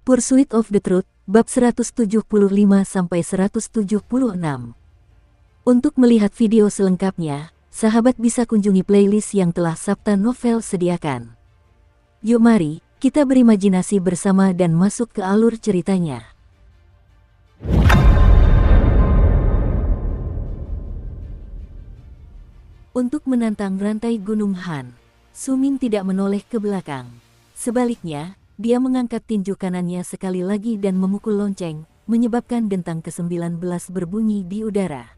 Pursuit of the Truth, bab 175-176. Untuk melihat video selengkapnya, sahabat bisa kunjungi playlist yang telah Sabta Novel sediakan. Yuk mari, kita berimajinasi bersama dan masuk ke alur ceritanya. Untuk menantang rantai Gunung Han, Su Ming tidak menoleh ke belakang. Sebaliknya, dia mengangkat tinju kanannya sekali lagi dan memukul lonceng, menyebabkan dentang ke-19 berbunyi di udara.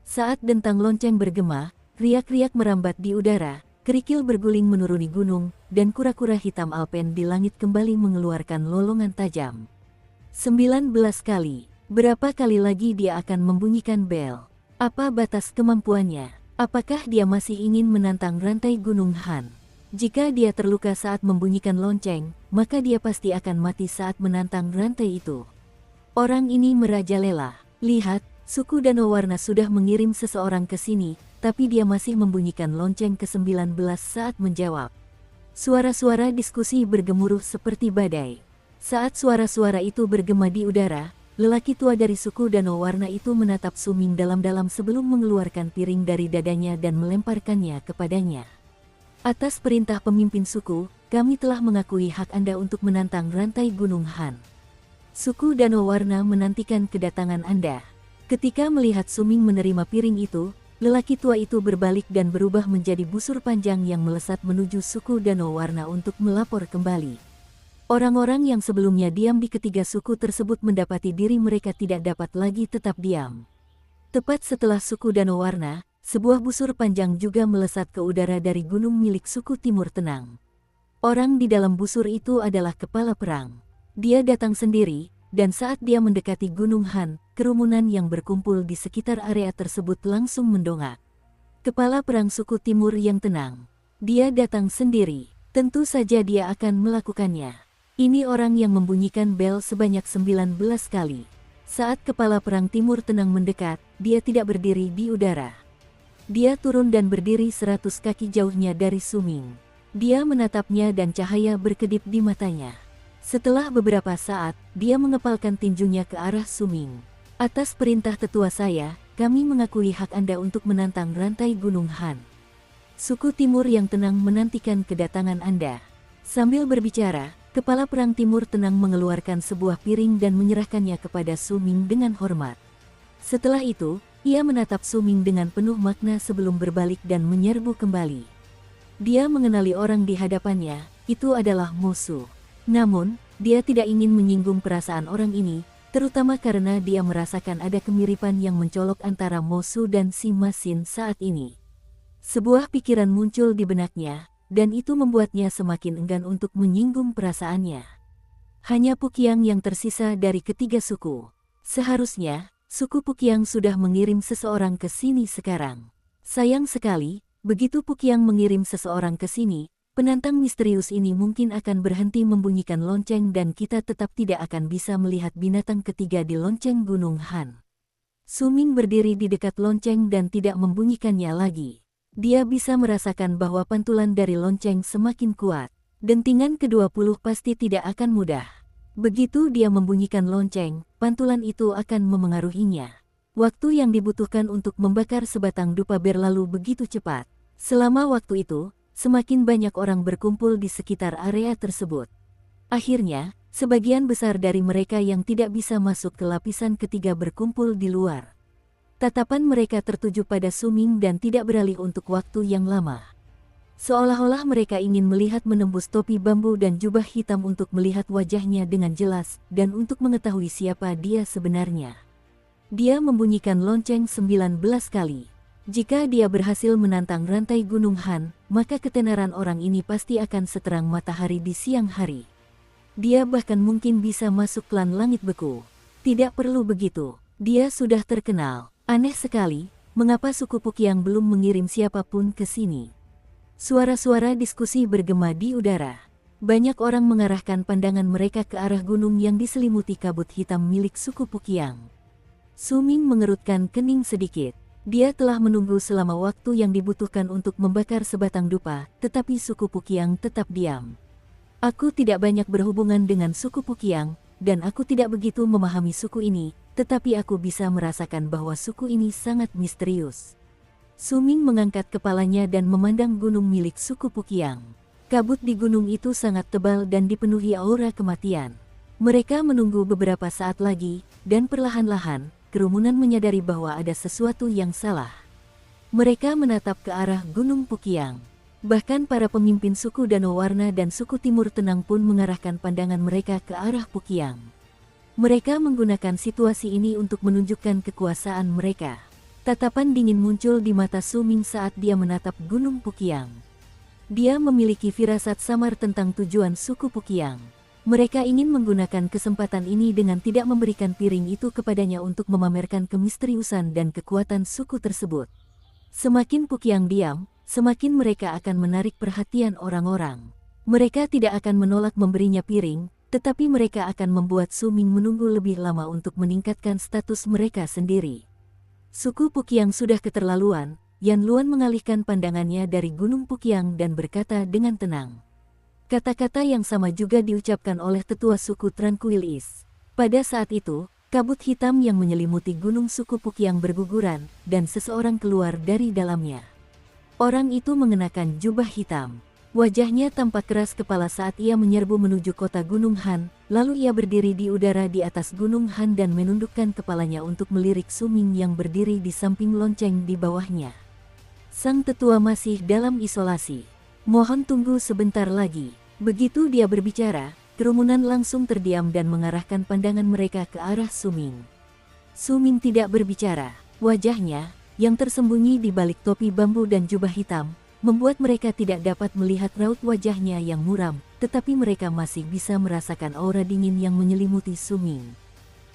Saat dentang lonceng bergema, riak-riak merambat di udara, kerikil berguling menuruni gunung, dan kura-kura hitam alpen di langit kembali mengeluarkan lolongan tajam. 19 kali. Berapa kali lagi dia akan membunyikan bel? Apa batas kemampuannya? Apakah dia masih ingin menantang rantai Gunung Han? Jika dia terluka saat membunyikan lonceng, maka dia pasti akan mati saat menantang rantai itu. Orang ini merajalela. Lihat, suku Danau Warna sudah mengirim seseorang ke sini, tapi dia masih membunyikan lonceng ke-19 saat menjawab. Suara-suara diskusi bergemuruh seperti badai. Saat suara-suara itu bergema di udara, lelaki tua dari suku Danau Warna itu menatap Su Ming dalam-dalam sebelum mengeluarkan piring dari dadanya dan melemparkannya kepadanya. Atas perintah pemimpin suku, kami telah mengakui hak Anda untuk menantang rantai Gunung Han. Suku Danau Warna menantikan kedatangan Anda. Ketika melihat Su Ming menerima piring itu, lelaki tua itu berbalik dan berubah menjadi busur panjang yang melesat menuju suku Danau Warna untuk melapor kembali. Orang-orang yang sebelumnya diam di ketiga suku tersebut mendapati diri mereka tidak dapat lagi tetap diam. Tepat setelah suku Danau Warna, sebuah busur panjang juga melesat ke udara dari gunung milik suku Timur Tenang. Orang di dalam busur itu adalah kepala perang. Dia datang sendiri, dan saat dia mendekati Gunung Han, kerumunan yang berkumpul di sekitar area tersebut langsung mendongak. Kepala perang suku Timur yang tenang. Dia datang sendiri, tentu saja dia akan melakukannya. Ini orang yang membunyikan bel sebanyak 19 kali. Saat kepala perang Timur Tenang mendekat, dia tidak berdiri di udara. Dia turun dan berdiri 100 kaki jauhnya dari Su Ming. Dia menatapnya dan cahaya berkedip di matanya. Setelah beberapa saat, dia mengepalkan tinjunya ke arah Su Ming. Atas perintah tetua saya, kami mengakui hak Anda untuk menantang rantai Gunung Han. Suku Timur yang tenang menantikan kedatangan Anda. Sambil berbicara, kepala perang Timur Tenang mengeluarkan sebuah piring dan menyerahkannya kepada Su Ming dengan hormat. Setelah itu, ia menatap Su Ming dengan penuh makna sebelum berbalik dan menyerbu kembali. Dia mengenali orang di hadapannya, itu adalah Mo Su. Namun, dia tidak ingin menyinggung perasaan orang ini, terutama karena dia merasakan ada kemiripan yang mencolok antara Mo Su dan si Masin saat ini. Sebuah pikiran muncul di benaknya, dan itu membuatnya semakin enggan untuk menyinggung perasaannya. Hanya Pukiang yang tersisa dari ketiga suku. Seharusnya, suku Pukiang sudah mengirim seseorang ke sini sekarang. Sayang sekali, begitu Pukiang mengirim seseorang ke sini, penantang misterius ini mungkin akan berhenti membunyikan lonceng dan kita tetap tidak akan bisa melihat binatang ketiga di lonceng Gunung Han. Su Ming berdiri di dekat lonceng dan tidak membunyikannya lagi. Dia bisa merasakan bahwa pantulan dari lonceng semakin kuat. Dentingan ke-20 pasti tidak akan mudah. Begitu dia membunyikan lonceng, pantulan itu akan memengaruhinya. Waktu yang dibutuhkan untuk membakar sebatang dupa berlalu begitu cepat. Selama waktu itu, semakin banyak orang berkumpul di sekitar area tersebut. Akhirnya, sebagian besar dari mereka yang tidak bisa masuk ke lapisan ketiga berkumpul di luar. Tatapan mereka tertuju pada Su Ming dan tidak beralih untuk waktu yang lama. Seolah-olah mereka ingin melihat menembus topi bambu dan jubah hitam untuk melihat wajahnya dengan jelas dan untuk mengetahui siapa dia sebenarnya. Dia membunyikan lonceng 19 kali. Jika dia berhasil menantang rantai Gunung Han, maka ketenaran orang ini pasti akan seterang matahari di siang hari. Dia bahkan mungkin bisa masuk klan Langit Beku. Tidak perlu begitu, dia sudah terkenal. Aneh sekali, mengapa suku Pukiang belum mengirim siapapun ke sini? Suara-suara diskusi bergema di udara. Banyak orang mengarahkan pandangan mereka ke arah gunung yang diselimuti kabut hitam milik suku Pukiang. Su Ming mengerutkan kening sedikit. Dia telah menunggu selama waktu yang dibutuhkan untuk membakar sebatang dupa, tetapi suku Pukiang tetap diam. Aku tidak banyak berhubungan dengan suku Pukiang, dan aku tidak begitu memahami suku ini, tetapi aku bisa merasakan bahwa suku ini sangat misterius. Su Ming mengangkat kepalanya dan memandang gunung milik suku Puqiang. Kabut di gunung itu sangat tebal dan dipenuhi aura kematian. Mereka menunggu beberapa saat lagi, dan perlahan-lahan, kerumunan menyadari bahwa ada sesuatu yang salah. Mereka menatap ke arah Gunung Puqiang. Bahkan para pemimpin suku Danau Warna dan suku Timur Tenang pun mengarahkan pandangan mereka ke arah Puqiang. Mereka menggunakan situasi ini untuk menunjukkan kekuasaan mereka. Tatapan dingin muncul di mata Su Ming saat dia menatap Gunung Puqiang. Dia memiliki firasat samar tentang tujuan suku Puqiang. Mereka ingin menggunakan kesempatan ini dengan tidak memberikan piring itu kepadanya untuk memamerkan kemisteriusan dan kekuatan suku tersebut. Semakin Puqiang diam, semakin mereka akan menarik perhatian orang-orang. Mereka tidak akan menolak memberinya piring, tetapi mereka akan membuat Su Ming menunggu lebih lama untuk meningkatkan status mereka sendiri. Suku Puqiang sudah keterlaluan. Yan Luan mengalihkan pandangannya dari Gunung Puqiang dan berkata dengan tenang. Kata-kata yang sama juga diucapkan oleh tetua suku Tranquilis. Pada saat itu, kabut hitam yang menyelimuti gunung suku Puqiang berguguran, dan seseorang keluar dari dalamnya. Orang itu mengenakan jubah hitam. Wajahnya tampak keras kepala saat ia menyerbu menuju kota Gunung Han, lalu ia berdiri di udara di atas Gunung Han dan menundukkan kepalanya untuk melirik Su Ming yang berdiri di samping lonceng di bawahnya. Sang tetua masih dalam isolasi. Mohon tunggu sebentar lagi. Begitu dia berbicara, kerumunan langsung terdiam dan mengarahkan pandangan mereka ke arah Su Ming. Su Ming tidak berbicara. Wajahnya, yang tersembunyi di balik topi bambu dan jubah hitam, membuat mereka tidak dapat melihat raut wajahnya yang muram, tetapi mereka masih bisa merasakan aura dingin yang menyelimuti Su Ming.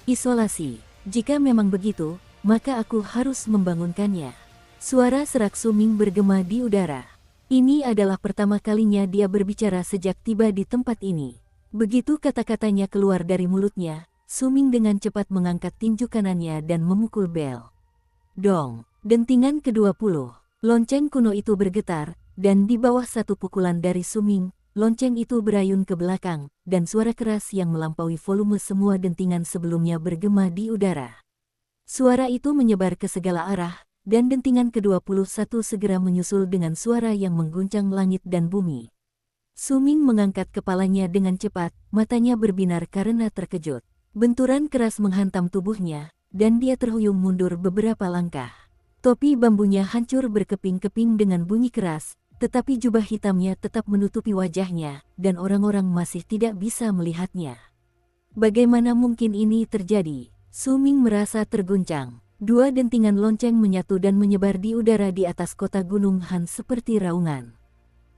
Isolasi. Jika memang begitu, maka aku harus membangunkannya. Suara serak Su Ming bergema di udara. Ini adalah pertama kalinya dia berbicara sejak tiba di tempat ini. Begitu kata-katanya keluar dari mulutnya, Su Ming dengan cepat mengangkat tinju kanannya dan memukul bel. Dong, dentingan ke-20. Lonceng kuno itu bergetar, dan di bawah satu pukulan dari Su Ming, lonceng itu berayun ke belakang, dan suara keras yang melampaui volume semua dentingan sebelumnya bergema di udara. Suara itu menyebar ke segala arah, dan dentingan ke-21 segera menyusul dengan suara yang mengguncang langit dan bumi. Su Ming mengangkat kepalanya dengan cepat, matanya berbinar karena terkejut. Benturan keras menghantam tubuhnya, dan dia terhuyung mundur beberapa langkah. Topi bambunya hancur berkeping-keping dengan bunyi keras, tetapi jubah hitamnya tetap menutupi wajahnya, dan orang-orang masih tidak bisa melihatnya. Bagaimana mungkin ini terjadi? Su Ming merasa terguncang. Dua dentingan lonceng menyatu dan menyebar di udara di atas kota Gunung Han seperti raungan.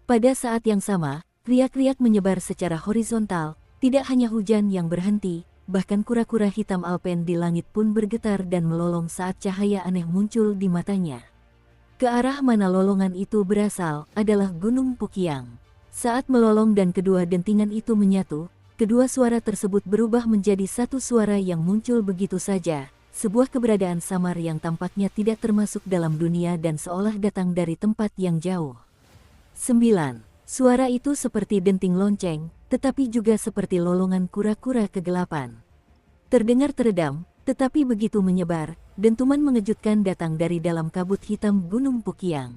Pada saat yang sama, riak-riak menyebar secara horizontal, tidak hanya hujan yang berhenti, bahkan kura-kura hitam alpen di langit pun bergetar dan melolong saat cahaya aneh muncul di matanya. Ke arah mana lolongan itu berasal adalah Gunung Puqiang. Saat melolong dan kedua dentingan itu menyatu, kedua suara tersebut berubah menjadi satu suara yang muncul begitu saja. Sebuah keberadaan samar yang tampaknya tidak termasuk dalam dunia dan seolah datang dari tempat yang jauh. 9. Suara itu seperti denting lonceng, tetapi juga seperti lolongan kura-kura kegelapan. Terdengar teredam, tetapi begitu menyebar, dentuman mengejutkan datang dari dalam kabut hitam Gunung Puqiang.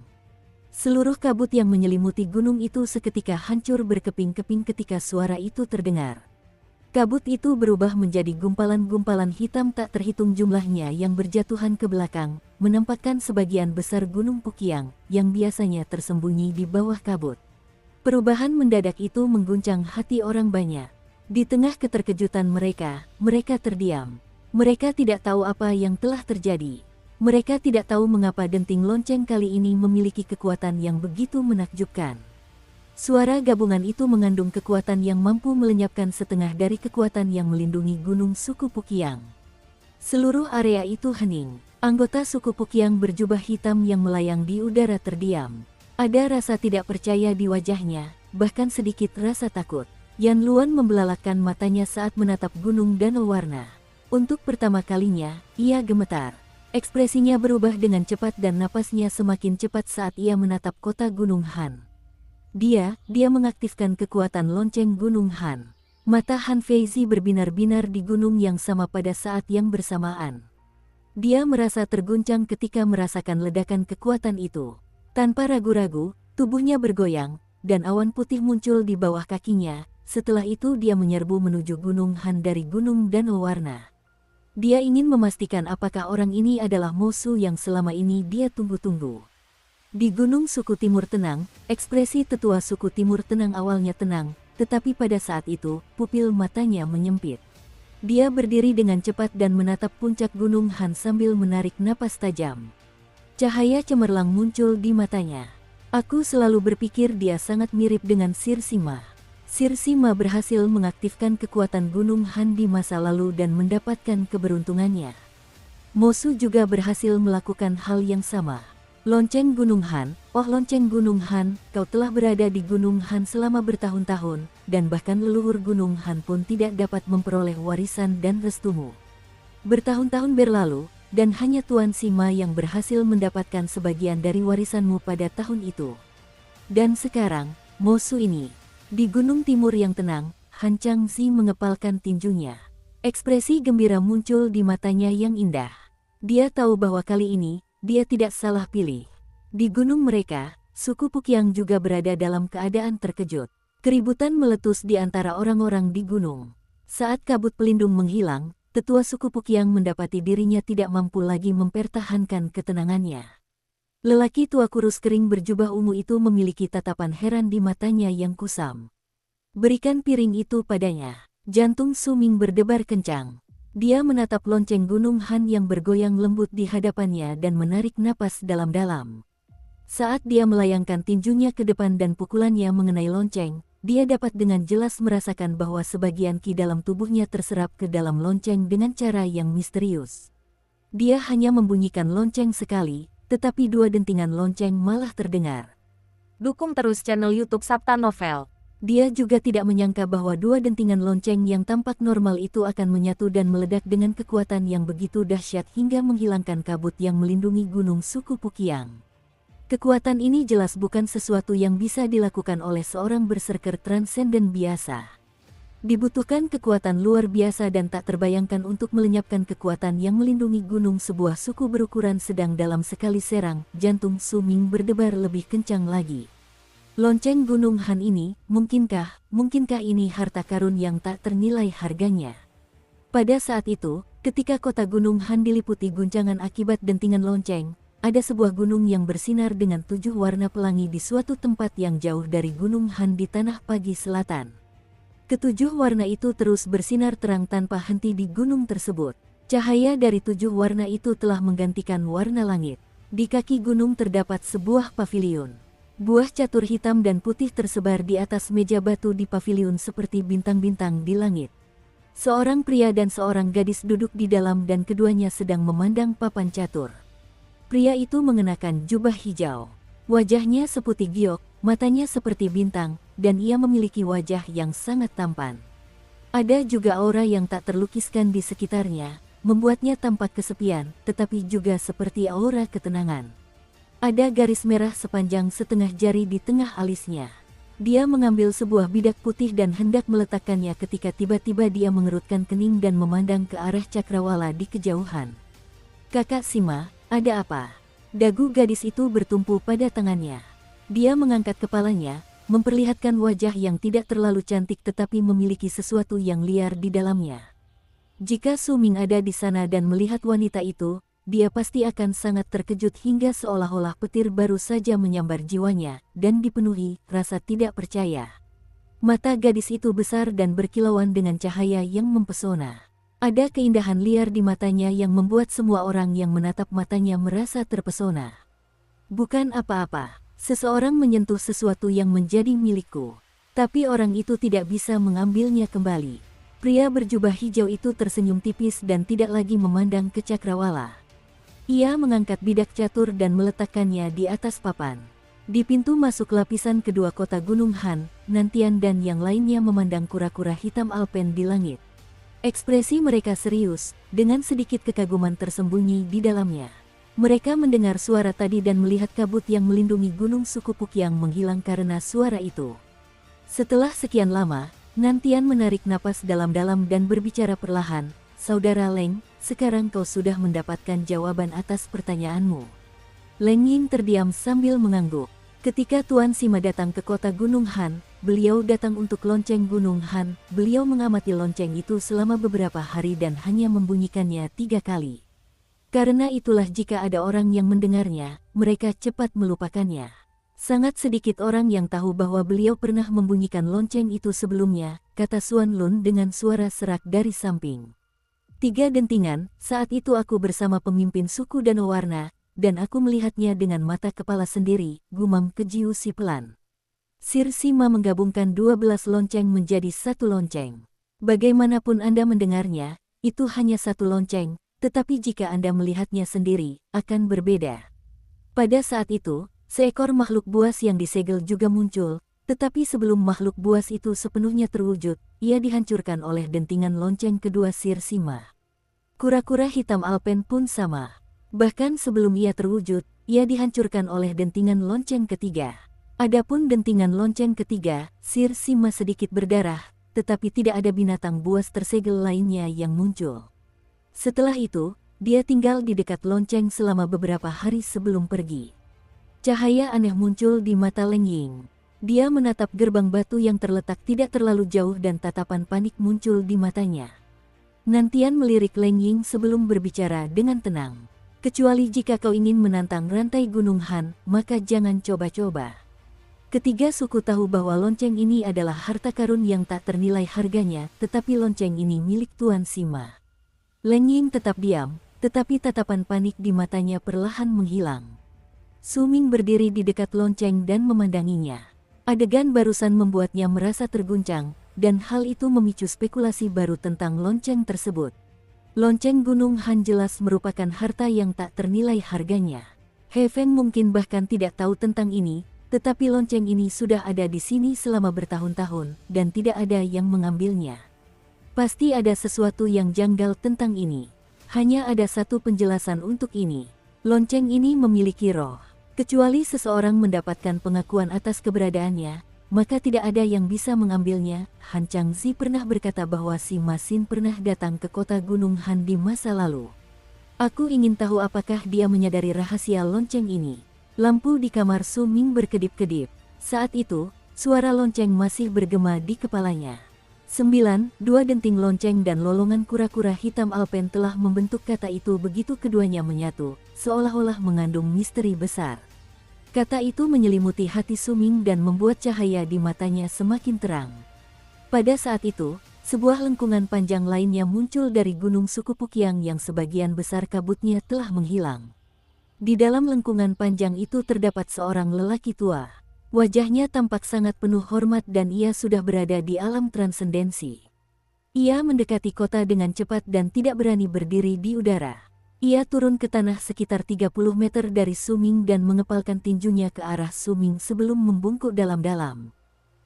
Seluruh kabut yang menyelimuti gunung itu seketika hancur berkeping-keping ketika suara itu terdengar. Kabut itu berubah menjadi gumpalan-gumpalan hitam tak terhitung jumlahnya yang berjatuhan ke belakang, menampakkan sebagian besar Gunung Puqiang yang biasanya tersembunyi di bawah kabut. Perubahan mendadak itu mengguncang hati orang banyak. Di tengah keterkejutan mereka terdiam. Mereka tidak tahu apa yang telah terjadi. Mereka tidak tahu mengapa denting lonceng kali ini memiliki kekuatan yang begitu menakjubkan. Suara gabungan itu mengandung kekuatan yang mampu melenyapkan setengah dari kekuatan yang melindungi gunung suku Puqiang. Seluruh area itu hening. Anggota suku Puqiang berjubah hitam yang melayang di udara terdiam. Ada rasa tidak percaya di wajahnya, bahkan sedikit rasa takut. Yan Luan membelalakkan matanya saat menatap gunung Danau Warna. Untuk pertama kalinya, ia gemetar. Ekspresinya berubah dengan cepat dan napasnya semakin cepat saat ia menatap kota Gunung Han. Dia mengaktifkan kekuatan lonceng Gunung Han. Mata Han Feizi berbinar-binar di gunung yang sama pada saat yang bersamaan. Dia merasa terguncang ketika merasakan ledakan kekuatan itu. Tanpa ragu-ragu, tubuhnya bergoyang, dan awan putih muncul di bawah kakinya. Setelah itu dia menyerbu menuju Gunung Han dari Gunung Danau Warna. Dia ingin memastikan apakah orang ini adalah musuh yang selama ini dia tunggu-tunggu. Di Gunung Suku Timur Tenang, ekspresi tetua Suku Timur Tenang awalnya tenang, tetapi pada saat itu, pupil matanya menyempit. Dia berdiri dengan cepat dan menatap puncak Gunung Han sambil menarik napas tajam. Cahaya cemerlang muncul di matanya. Aku selalu berpikir dia sangat mirip dengan Sir Sima. Sir Sima berhasil mengaktifkan kekuatan Gunung Han di masa lalu dan mendapatkan keberuntungannya. Mosu juga berhasil melakukan hal yang sama. Lonceng Gunung Han, oh lonceng Gunung Han, kau telah berada di Gunung Han selama bertahun-tahun, dan bahkan leluhur Gunung Han pun tidak dapat memperoleh warisan dan restumu. Bertahun-tahun berlalu, dan hanya Tuan Sima yang berhasil mendapatkan sebagian dari warisanmu pada tahun itu. Dan sekarang, Mosu ini, di Gunung Timur yang tenang, Han Changzi mengepalkan tinjunya. Ekspresi gembira muncul di matanya yang indah. Dia tahu bahwa kali ini, dia tidak salah pilih. Di gunung mereka, suku Pukiang juga berada dalam keadaan terkejut. Keributan meletus di antara orang-orang di gunung. Saat kabut pelindung menghilang, tetua suku Pukiang mendapati dirinya tidak mampu lagi mempertahankan ketenangannya. Lelaki tua kurus kering berjubah ungu itu memiliki tatapan heran di matanya yang kusam. Berikan piring itu padanya. Jantung Su Ming berdebar kencang. Dia menatap lonceng Gunung Han yang bergoyang lembut di hadapannya dan menarik napas dalam-dalam. Saat dia melayangkan tinjunya ke depan dan pukulannya mengenai lonceng, dia dapat dengan jelas merasakan bahwa sebagian ki dalam tubuhnya terserap ke dalam lonceng dengan cara yang misterius. Dia hanya membunyikan lonceng sekali, tetapi dua dentingan lonceng malah terdengar. Dukung terus channel YouTube Sabta Novel. Dia juga tidak menyangka bahwa dua dentingan lonceng yang tampak normal itu akan menyatu dan meledak dengan kekuatan yang begitu dahsyat hingga menghilangkan kabut yang melindungi gunung suku Pukiang. Kekuatan ini jelas bukan sesuatu yang bisa dilakukan oleh seorang berserker transenden biasa. Dibutuhkan kekuatan luar biasa dan tak terbayangkan untuk melenyapkan kekuatan yang melindungi gunung sebuah suku berukuran sedang dalam sekali serang. Jantung Su Ming berdebar lebih kencang lagi. Lonceng Gunung Han ini, mungkinkah ini harta karun yang tak ternilai harganya? Pada saat itu, ketika kota Gunung Han diliputi guncangan akibat dentingan lonceng, ada sebuah gunung yang bersinar dengan 7 warna pelangi di suatu tempat yang jauh dari Gunung Han di tanah pagi selatan. Ketujuh warna itu terus bersinar terang tanpa henti di gunung tersebut. Cahaya dari 7 warna itu telah menggantikan warna langit. Di kaki gunung terdapat sebuah paviliun. Buah catur hitam dan putih tersebar di atas meja batu di paviliun seperti bintang-bintang di langit. Seorang pria dan seorang gadis duduk di dalam dan keduanya sedang memandang papan catur. Pria itu mengenakan jubah hijau. Wajahnya seputih giok, matanya seperti bintang, dan ia memiliki wajah yang sangat tampan. Ada juga aura yang tak terlukiskan di sekitarnya, membuatnya tampak kesepian, tetapi juga seperti aura ketenangan. Ada garis merah sepanjang setengah jari di tengah alisnya. Dia mengambil sebuah bidak putih dan hendak meletakkannya ketika tiba-tiba dia mengerutkan kening dan memandang ke arah cakrawala di kejauhan. Kakak Sima, ada apa? Dagu gadis itu bertumpu pada tangannya. Dia mengangkat kepalanya, memperlihatkan wajah yang tidak terlalu cantik tetapi memiliki sesuatu yang liar di dalamnya. Jika Su Ming ada di sana dan melihat wanita itu, dia pasti akan sangat terkejut hingga seolah-olah petir baru saja menyambar jiwanya, dan dipenuhi rasa tidak percaya. Mata gadis itu besar dan berkilauan dengan cahaya yang mempesona. Ada keindahan liar di matanya yang membuat semua orang yang menatap matanya merasa terpesona. Bukan apa-apa, seseorang menyentuh sesuatu yang menjadi milikku. Tapi orang itu tidak bisa mengambilnya kembali. Pria berjubah hijau itu tersenyum tipis dan tidak lagi memandang ke cakrawala. Ia mengangkat bidak catur dan meletakkannya di atas papan. Di pintu masuk lapisan kedua kota Gunung Han, Nantian dan yang lainnya memandang kura-kura hitam alpen di langit. Ekspresi mereka serius, dengan sedikit kekaguman tersembunyi di dalamnya. Mereka mendengar suara tadi dan melihat kabut yang melindungi gunung suku Pukiang menghilang karena suara itu. Setelah sekian lama, Nantian menarik napas dalam-dalam dan berbicara perlahan, "Saudara Leng, sekarang kau sudah mendapatkan jawaban atas pertanyaanmu." Leng Ying terdiam sambil mengangguk. Ketika Tuan Sima datang ke kota Gunung Han, beliau datang untuk lonceng Gunung Han. Beliau mengamati lonceng itu selama beberapa hari dan hanya membunyikannya 3 kali. Karena itulah jika ada orang yang mendengarnya, mereka cepat melupakannya. Sangat sedikit orang yang tahu bahwa beliau pernah membunyikan lonceng itu sebelumnya, kata Xuan Lun dengan suara serak dari samping. 3 dentingan, saat itu aku bersama pemimpin suku Danau Warna, dan aku melihatnya dengan mata kepala sendiri, gumam Kejiu si pelan. Sir Sima menggabungkan 12 lonceng menjadi 1 lonceng. Bagaimanapun Anda mendengarnya, itu hanya 1 lonceng, tetapi jika Anda melihatnya sendiri, akan berbeda. Pada saat itu, seekor makhluk buas yang disegel juga muncul, tetapi sebelum makhluk buas itu sepenuhnya terwujud, ia dihancurkan oleh dentingan lonceng kedua Sir Sima. Kura-kura hitam Alpen pun sama. Bahkan sebelum ia terwujud, ia dihancurkan oleh dentingan lonceng ketiga. Adapun dentingan lonceng ketiga, Sir Sima sedikit berdarah, tetapi tidak ada binatang buas tersegel lainnya yang muncul. Setelah itu, dia tinggal di dekat lonceng selama beberapa hari sebelum pergi. Cahaya aneh muncul di mata Leng Ying. Dia menatap gerbang batu yang terletak tidak terlalu jauh dan tatapan panik muncul di matanya. Nantian melirik Leng Ying sebelum berbicara dengan tenang. "Kecuali jika kau ingin menantang rantai Gunung Han, maka jangan coba-coba." Ketiga suku tahu bahwa lonceng ini adalah harta karun yang tak ternilai harganya, tetapi lonceng ini milik Tuan Sima. Leng Ying tetap diam, tetapi tatapan panik di matanya perlahan menghilang. Su Ming berdiri di dekat lonceng dan memandanginya. Adegan barusan membuatnya merasa terguncang, dan hal itu memicu spekulasi baru tentang lonceng tersebut. Lonceng Gunung Han jelas merupakan harta yang tak ternilai harganya. He Feng mungkin bahkan tidak tahu tentang ini, tetapi lonceng ini sudah ada di sini selama bertahun-tahun, dan tidak ada yang mengambilnya. Pasti ada sesuatu yang janggal tentang ini. Hanya ada satu penjelasan untuk ini. Lonceng ini memiliki roh. Kecuali seseorang mendapatkan pengakuan atas keberadaannya, maka tidak ada yang bisa mengambilnya. Han Changzi pernah berkata bahwa si Masin pernah datang ke kota Gunung Han di masa lalu. Aku ingin tahu apakah dia menyadari rahasia lonceng ini. Lampu di kamar Su Ming berkedip-kedip. Saat itu, suara lonceng masih bergema di kepalanya. 9. 2 denting lonceng dan lolongan kura-kura hitam Alpen telah membentuk kata itu begitu keduanya menyatu, seolah-olah mengandung misteri besar. Kata itu menyelimuti hati Su Ming dan membuat cahaya di matanya semakin terang. Pada saat itu, sebuah lengkungan panjang lainnya muncul dari gunung suku Pukiang yang sebagian besar kabutnya telah menghilang. Di dalam lengkungan panjang itu terdapat seorang lelaki tua. Wajahnya tampak sangat penuh hormat dan ia sudah berada di alam transendensi. Ia mendekati kota dengan cepat dan tidak berani berdiri di udara. Ia turun ke tanah sekitar 30 meter dari Su Ming dan mengepalkan tinjunya ke arah Su Ming sebelum membungkuk dalam-dalam.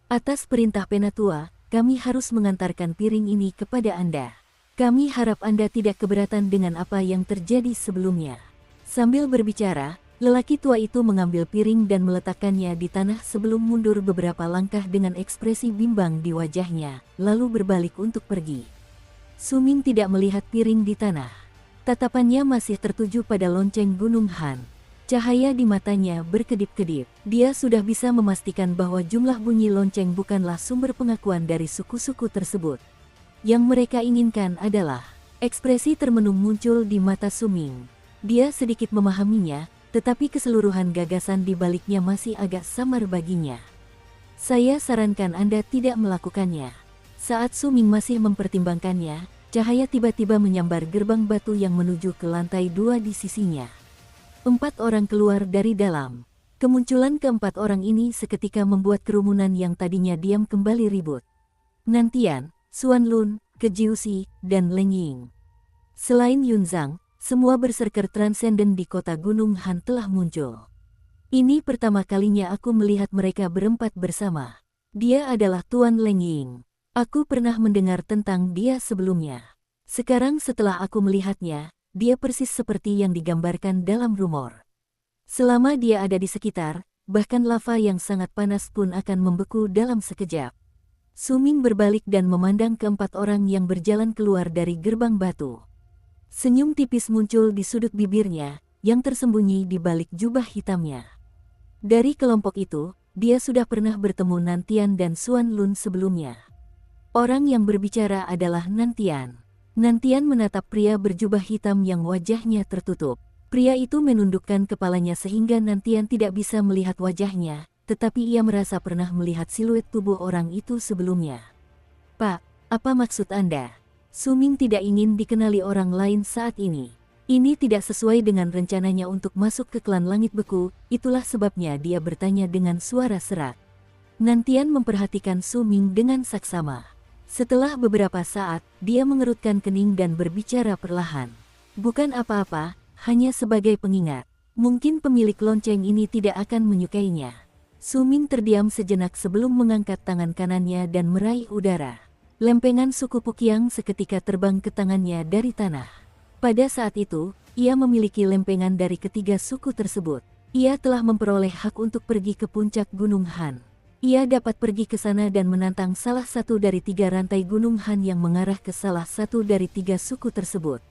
"Atas perintah Penatua, kami harus mengantarkan piring ini kepada Anda. Kami harap Anda tidak keberatan dengan apa yang terjadi sebelumnya." Sambil berbicara, lelaki tua itu mengambil piring dan meletakkannya di tanah sebelum mundur beberapa langkah dengan ekspresi bimbang di wajahnya, lalu berbalik untuk pergi. Su Ming tidak melihat piring di tanah. Tatapannya masih tertuju pada lonceng Gunung Han. Cahaya di matanya berkedip-kedip. Dia sudah bisa memastikan bahwa jumlah bunyi lonceng bukanlah sumber pengakuan dari suku-suku tersebut. Yang mereka inginkan adalah ekspresi termenung muncul di mata Su Ming. Dia sedikit memahaminya, tetapi keseluruhan gagasan di baliknya masih agak samar baginya. "Saya sarankan Anda tidak melakukannya." Saat Su Ming masih mempertimbangkannya, cahaya tiba-tiba menyambar gerbang batu yang menuju ke lantai 2 di sisinya. 4 orang keluar dari dalam. Kemunculan keempat orang ini seketika membuat kerumunan yang tadinya diam kembali ribut. Nantian, Xuan Lun, Kejiusi, dan Leng Ying. Selain Yunzang, semua berserker transenden di kota Gunung Han telah muncul. Ini pertama kalinya aku melihat mereka berempat bersama. Dia adalah Tuan Leng Ying. Aku pernah mendengar tentang dia sebelumnya. Sekarang setelah aku melihatnya, dia persis seperti yang digambarkan dalam rumor. Selama dia ada di sekitar, bahkan lava yang sangat panas pun akan membeku dalam sekejap. Suming berbalik dan memandang keempat orang yang berjalan keluar dari gerbang batu. Senyum tipis muncul di sudut bibirnya, yang tersembunyi di balik jubah hitamnya. Dari kelompok itu, dia sudah pernah bertemu Nantian dan Xuan Lun sebelumnya. Orang yang berbicara adalah Nantian. Nantian menatap pria berjubah hitam yang wajahnya tertutup. Pria itu menundukkan kepalanya sehingga Nantian tidak bisa melihat wajahnya, tetapi ia merasa pernah melihat siluet tubuh orang itu sebelumnya. "Pak, apa maksud Anda?" Suming tidak ingin dikenali orang lain saat ini. Ini tidak sesuai dengan rencananya untuk masuk ke klan Langit Beku, itulah sebabnya dia bertanya dengan suara serak. Nantian memperhatikan Suming dengan saksama. Setelah beberapa saat, dia mengerutkan kening dan berbicara perlahan. "Bukan apa-apa, hanya sebagai pengingat. Mungkin pemilik lonceng ini tidak akan menyukainya." Suming terdiam sejenak sebelum mengangkat tangan kanannya dan meraih udara. Lempengan suku Pukiang seketika terbang ke tangannya dari tanah. Pada saat itu, ia memiliki lempengan dari ketiga suku tersebut. Ia telah memperoleh hak untuk pergi ke puncak Gunung Han. Ia dapat pergi ke sana dan menantang salah satu dari 3 rantai Gunung Han yang mengarah ke salah satu dari 3 suku tersebut.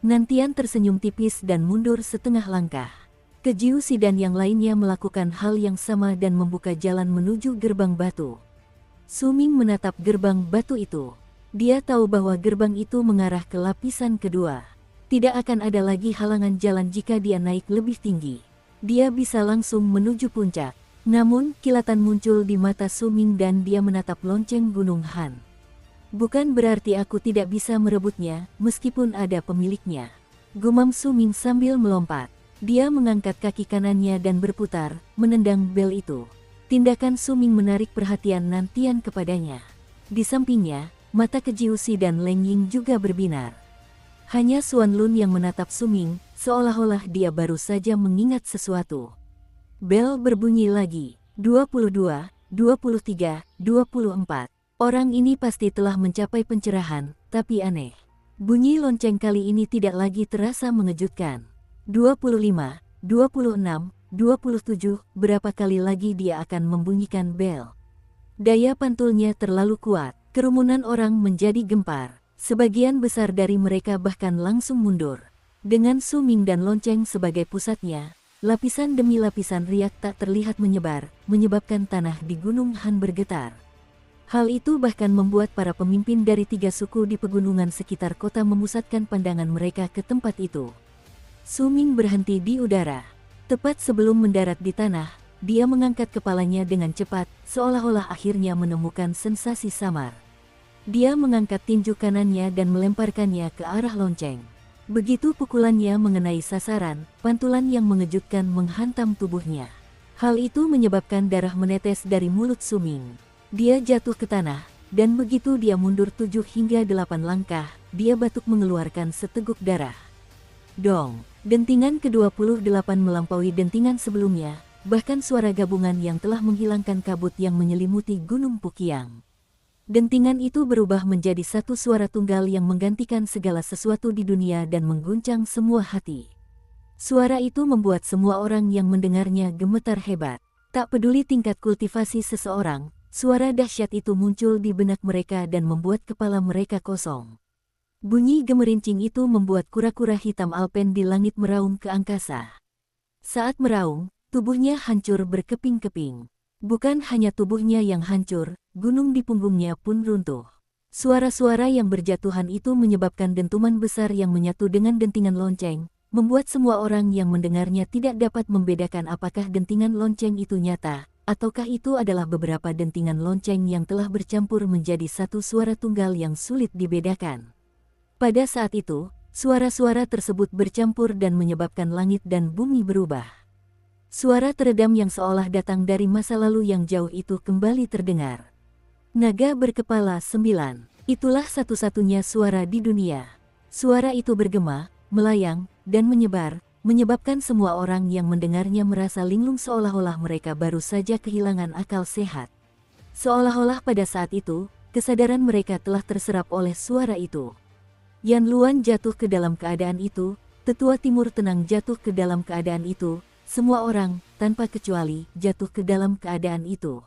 Nantian tersenyum tipis dan mundur setengah langkah. Kejiusi dan yang lainnya melakukan hal yang sama dan membuka jalan menuju gerbang batu. Suming menatap gerbang batu itu. Dia tahu bahwa gerbang itu mengarah ke lapisan kedua. Tidak akan ada lagi halangan jalan jika dia naik lebih tinggi. Dia bisa langsung menuju puncak. Namun, kilatan muncul di mata Suming dan dia menatap lonceng Gunung Han. "Bukan berarti aku tidak bisa merebutnya, meskipun ada pemiliknya," gumam Suming sambil melompat. Dia mengangkat kaki kanannya dan berputar, menendang bel itu. Tindakan Suming menarik perhatian Nantian kepadanya. Di sampingnya, mata Kejiusi dan Leng Ying juga berbinar. Hanya Xuan Lun yang menatap Suming, seolah-olah dia baru saja mengingat sesuatu. Bel berbunyi lagi. 22, 23, 24. Orang ini pasti telah mencapai pencerahan, tapi aneh. Bunyi lonceng kali ini tidak lagi terasa mengejutkan. 25, 26, 27, berapa kali lagi dia akan membunyikan bel? Daya pantulnya terlalu kuat, kerumunan orang menjadi gempar. Sebagian besar dari mereka bahkan langsung mundur. Dengan Suming dan lonceng sebagai pusatnya, lapisan demi lapisan riak tak terlihat menyebar, menyebabkan tanah di Gunung Han bergetar. Hal itu bahkan membuat para pemimpin dari 3 suku di pegunungan sekitar kota memusatkan pandangan mereka ke tempat itu. Suming berhenti di udara. Tepat sebelum mendarat di tanah, dia mengangkat kepalanya dengan cepat, seolah-olah akhirnya menemukan sensasi samar. Dia mengangkat tinju kanannya dan melemparkannya ke arah lonceng. Begitu pukulannya mengenai sasaran, pantulan yang mengejutkan menghantam tubuhnya. Hal itu menyebabkan darah menetes dari mulut Suming. Dia jatuh ke tanah, dan begitu dia mundur 7 hingga 8 langkah, dia batuk mengeluarkan seteguk darah. Dong, dentingan ke-28 melampaui dentingan sebelumnya, bahkan suara gabungan yang telah menghilangkan kabut yang menyelimuti Gunung Pukiang. Dentingan itu berubah menjadi satu suara tunggal yang menggantikan segala sesuatu di dunia dan mengguncang semua hati. Suara itu membuat semua orang yang mendengarnya gemetar hebat. Tak peduli tingkat kultivasi seseorang, suara dahsyat itu muncul di benak mereka dan membuat kepala mereka kosong. Bunyi gemerincing itu membuat kura-kura hitam alpen di langit meraung ke angkasa. Saat meraung, tubuhnya hancur berkeping-keping. Bukan hanya tubuhnya yang hancur, gunung di punggungnya pun runtuh. Suara-suara yang berjatuhan itu menyebabkan dentuman besar yang menyatu dengan dentingan lonceng, membuat semua orang yang mendengarnya tidak dapat membedakan apakah dentingan lonceng itu nyata, ataukah itu adalah beberapa dentingan lonceng yang telah bercampur menjadi satu suara tunggal yang sulit dibedakan. Pada saat itu, suara-suara tersebut bercampur dan menyebabkan langit dan bumi berubah. Suara teredam yang seolah datang dari masa lalu yang jauh itu kembali terdengar. Naga berkepala 9, itulah satu-satunya suara di dunia. Suara itu bergema, melayang, dan menyebar, menyebabkan semua orang yang mendengarnya merasa linglung seolah-olah mereka baru saja kehilangan akal sehat. Seolah-olah pada saat itu, kesadaran mereka telah terserap oleh suara itu. Yan Luan jatuh ke dalam keadaan itu, tetua timur tenang jatuh ke dalam keadaan itu, semua orang, tanpa kecuali, jatuh ke dalam keadaan itu.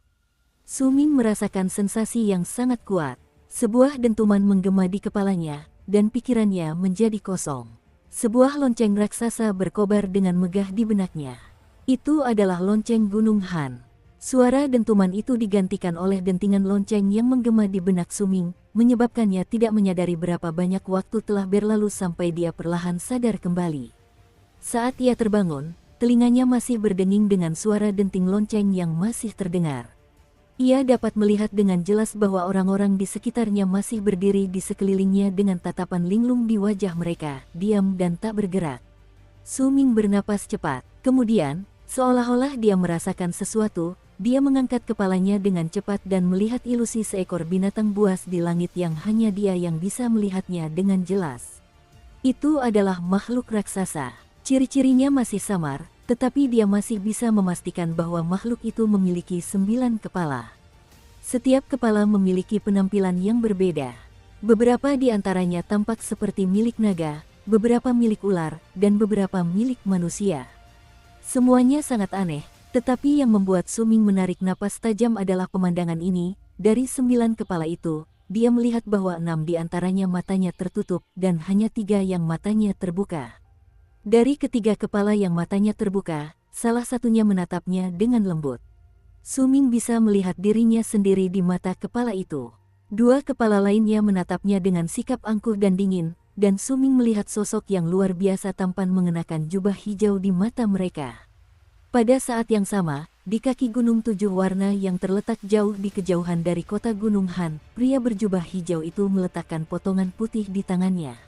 Suming merasakan sensasi yang sangat kuat. Sebuah dentuman menggema di kepalanya, dan pikirannya menjadi kosong. Sebuah lonceng raksasa berkobar dengan megah di benaknya. Itu adalah lonceng Gunung Han. Suara dentuman itu digantikan oleh dentingan lonceng yang menggema di benak Suming, menyebabkannya tidak menyadari berapa banyak waktu telah berlalu sampai dia perlahan sadar kembali. Saat ia terbangun, telinganya masih berdenging dengan suara denting lonceng yang masih terdengar. Ia dapat melihat dengan jelas bahwa orang-orang di sekitarnya masih berdiri di sekelilingnya dengan tatapan linglung di wajah mereka, diam dan tak bergerak. Suming bernapas cepat. Kemudian, seolah-olah dia merasakan sesuatu, dia mengangkat kepalanya dengan cepat dan melihat ilusi seekor binatang buas di langit yang hanya dia yang bisa melihatnya dengan jelas. Itu adalah makhluk raksasa. Ciri-cirinya masih samar, tetapi dia masih bisa memastikan bahwa makhluk itu memiliki 9 kepala. Setiap kepala memiliki penampilan yang berbeda. Beberapa di antaranya tampak seperti milik naga, beberapa milik ular, dan beberapa milik manusia. Semuanya sangat aneh, tetapi yang membuat Suming menarik napas tajam adalah pemandangan ini. Dari 9 kepala itu, dia melihat bahwa 6 di antaranya matanya tertutup dan hanya 3 yang matanya terbuka. Dari ketiga kepala yang matanya terbuka, salah satunya menatapnya dengan lembut. Suming bisa melihat dirinya sendiri di mata kepala itu. 2 kepala lainnya menatapnya dengan sikap angkuh dan dingin, dan Suming melihat sosok yang luar biasa tampan mengenakan jubah hijau di mata mereka. Pada saat yang sama, di kaki gunung 7 warna yang terletak jauh di kejauhan dari kota Gunung Han, pria berjubah hijau itu meletakkan potongan putih di tangannya.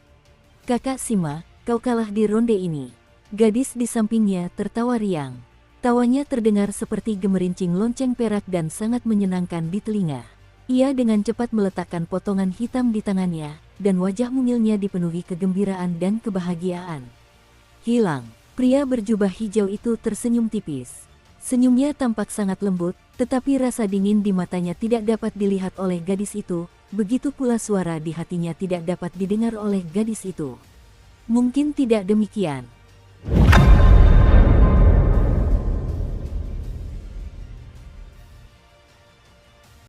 "Kakak Sima, kau kalah di ronde ini." Gadis di sampingnya tertawa riang. Tawanya terdengar seperti gemerincing lonceng perak dan sangat menyenangkan di telinga. Ia dengan cepat meletakkan potongan hitam di tangannya, dan wajah mungilnya dipenuhi kegembiraan dan kebahagiaan. "Hilang." Pria berjubah hijau itu tersenyum tipis. Senyumnya tampak sangat lembut, tetapi rasa dingin di matanya tidak dapat dilihat oleh gadis itu, begitu pula suara di hatinya tidak dapat didengar oleh gadis itu. Mungkin tidak demikian.